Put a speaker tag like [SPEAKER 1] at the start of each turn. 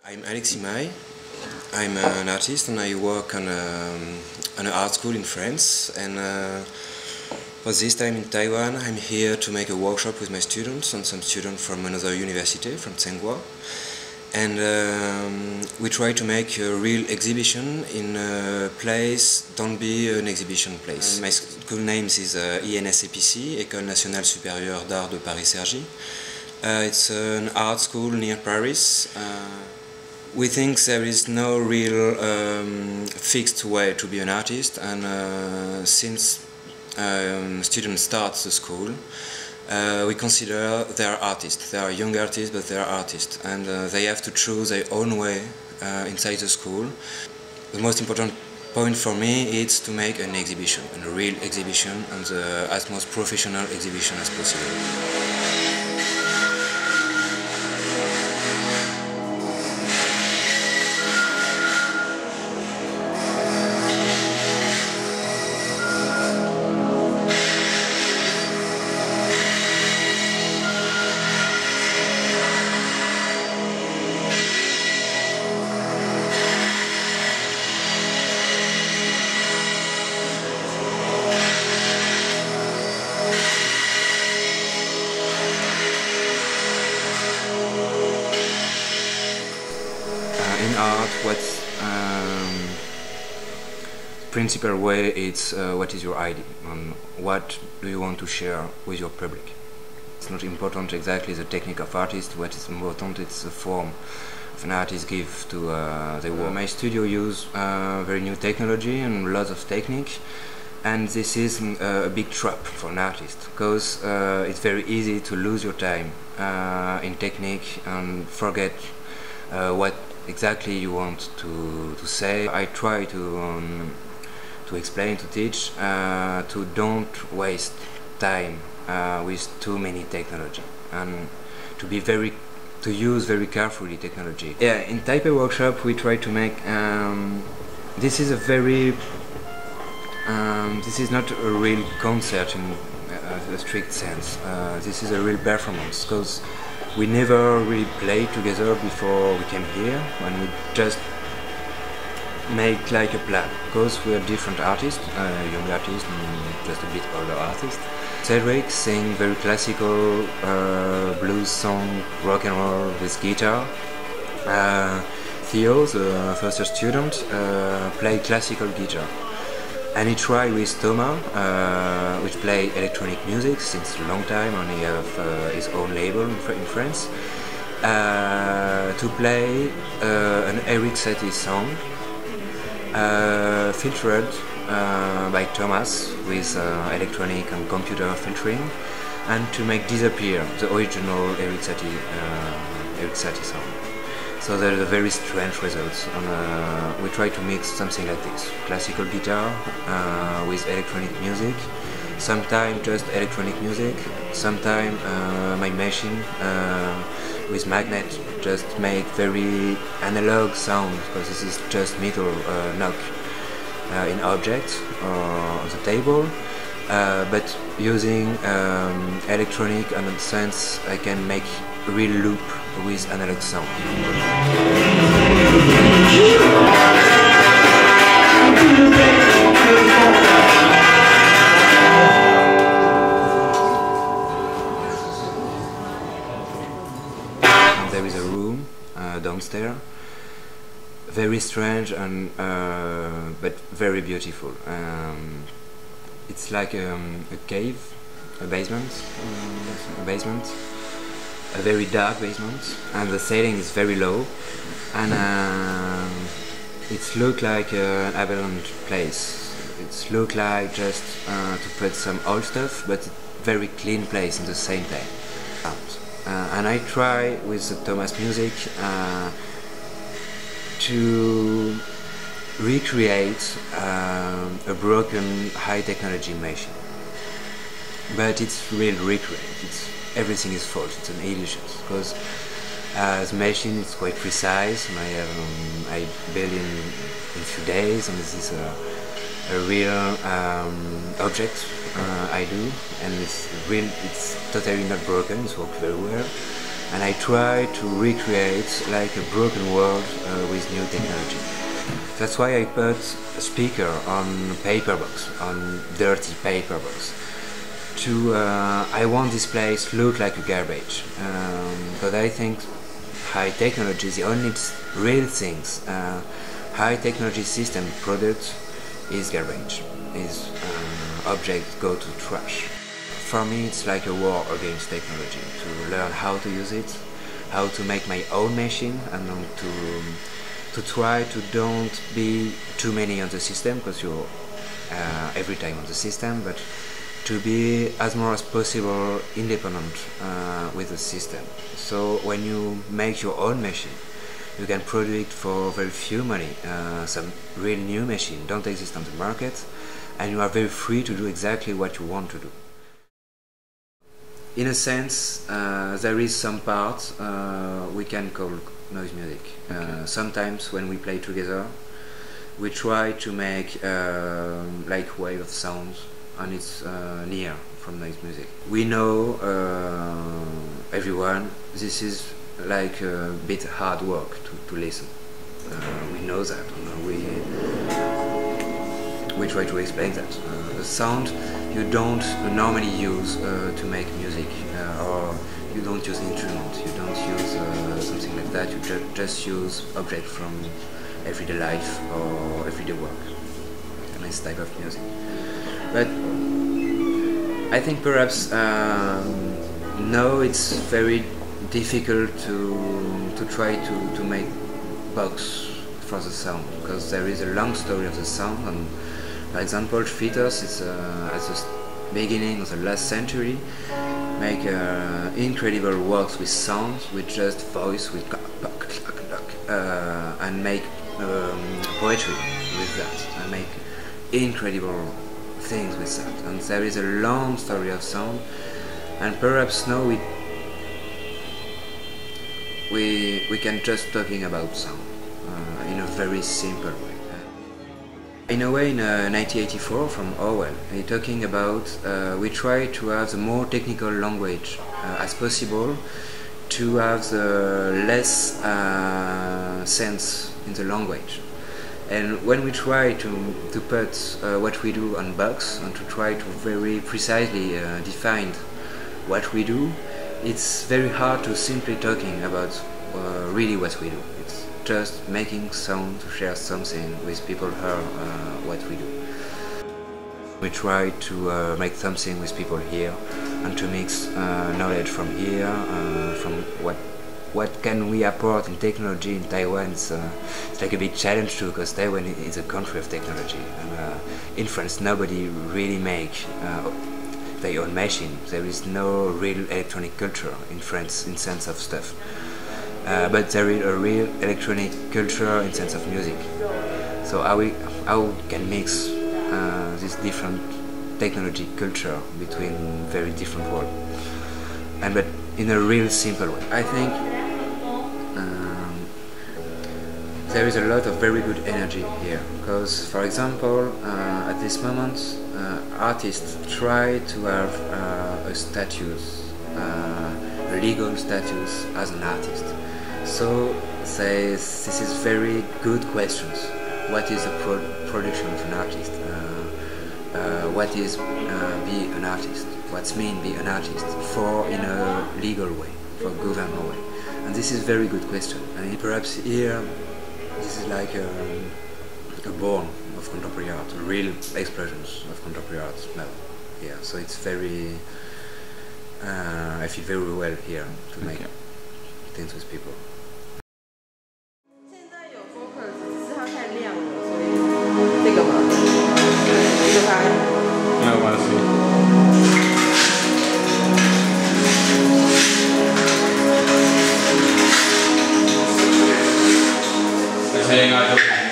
[SPEAKER 1] I'm Alexis Mailles. I'm an artist and I work on an art school in France. And for this time in Taiwan, I'm here to make a workshop with my students and some students from another university, from Tsinghua. And we try to make a real exhibition in a place, don't be an exhibition place. My school name is ENSAPC, Ecole Nationale Supérieure d'Art de Paris-Cergy. It's an art school near Paris. We think there is no real fixed way to be an artist, and since students start the school, we consider they are artists. They are young artists, but they are artists, and they have to choose their own way inside the school. The most important point for me is to make an exhibition, a real exhibition, and the as most professional exhibition as possible. In art, what's principal way it's what is your idea and what do you want to share with your public. It's not important exactly the technique of artist. What is important it's the form of an artist give to the work. My studio use very new technology and lots of technique, and this is a big trap for an artist because it's very easy to lose your time in technique and forget what exactly you want to say. I try to explain, to teach, to don't waste time with too many technology, and to use very carefully technology. Yeah, in Taipei workshop we try to make this is a very this is not a real concert in a strict sense. This is a real performance because we never really played together before we came here, and we just make like a plan, because we are different artists, young artists and just a bit older artists. Cedric sing very classical blues song, rock and roll with guitar. Theo, the first year student, play classical guitar. And he tried with Thomas, which play electronic music since a long time, and he have his own label in France, to play an Eric Satie sound, filtered by Thomas with electronic and computer filtering, and to make disappear the original Eric Satie sound. So there are very strange results, and we try to mix something like this: classical guitar with electronic music, sometimes just electronic music, sometimes my machine with magnet just make very analog sound, because this is just metal knock in objects on the table, but using electronic and sense I can make real loop with analog sound. And there is a room downstairs, very strange and but very beautiful. It's like a cave, a basement, a very dark basement, and the ceiling is very low, and it looks like an abandoned place. It looks like just to put some old stuff, but very clean place in the same time. And I try with the Thomas music to recreate a broken high technology machine, but it's real recreate. Everything is false, it's an illusion, because the machine is quite precise, and I built in a few days, and this is a real object I do, and it's totally not broken, it works very well. and I try to recreate like a broken world with new technology. That's why I put a speaker on paper box, on dirty paper box. I want this place to look like a garbage, but I think high technology is the only real things. High technology system product is garbage, is objects go to trash. For me it's like a war against technology, to learn how to use it, how to make my own machine, and to try to don't be too many on the system, because you're every time on the system, but to be as more as possible independent with the system. So when you make your own machine, you can produce it for very few money. Some real new machine don't exist on the market, and you are very free to do exactly what you want to do. In a sense, there is some part we can call noise music. Okay. Sometimes when we play together, we try to make like wave of sounds, and it's near from noise music. We know, everyone, this is like a bit hard work to listen. We know that, we try to explain that. The sound you don't normally use to make music, or you don't use instruments, you don't use something like that, you just use objects from everyday life or everyday work, and this type of music. But I think perhaps now it's very difficult to try to make box for the sound, because there is a long story of the sound. And for example, theaters is at the beginning of the last century make incredible works with sounds, with just voice, with and make poetry with that, and make incredible things with that. And there is a long story of sound, and perhaps now we can just talking about sound in a very simple way. In a way, in 1984 from Orwell, he's talking about we try to have the more technical language as possible, to have the less sense in the language. And when we try to put what we do on box, and to try to very precisely define what we do, it's very hard to simply talking about really what we do. It's just making sound to share something with people hear what we do. We try to make something with people here, and to mix knowledge from here, from what can we apport in technology in Taiwan. It's like a big challenge too, because Taiwan is a country of technology, and in France nobody really make their own machine. There is no real electronic culture in France in sense of stuff, but there is a real electronic culture in sense of music. So how we can mix this different technology culture between very different worlds, but in a real simple way. I think there is a lot of very good energy here, because, for example, at this moment, artists try to have a status, a legal status as an artist. So this is very good questions. What is the production of an artist? What is be an artist? What's mean be an artist for in a legal way, for government way? And this is very good question. And perhaps here, this is like a born of contemporary art, real explosions of contemporary art now. Yeah, so it's very. I feel very well here to make things with people.
[SPEAKER 2] Hang on.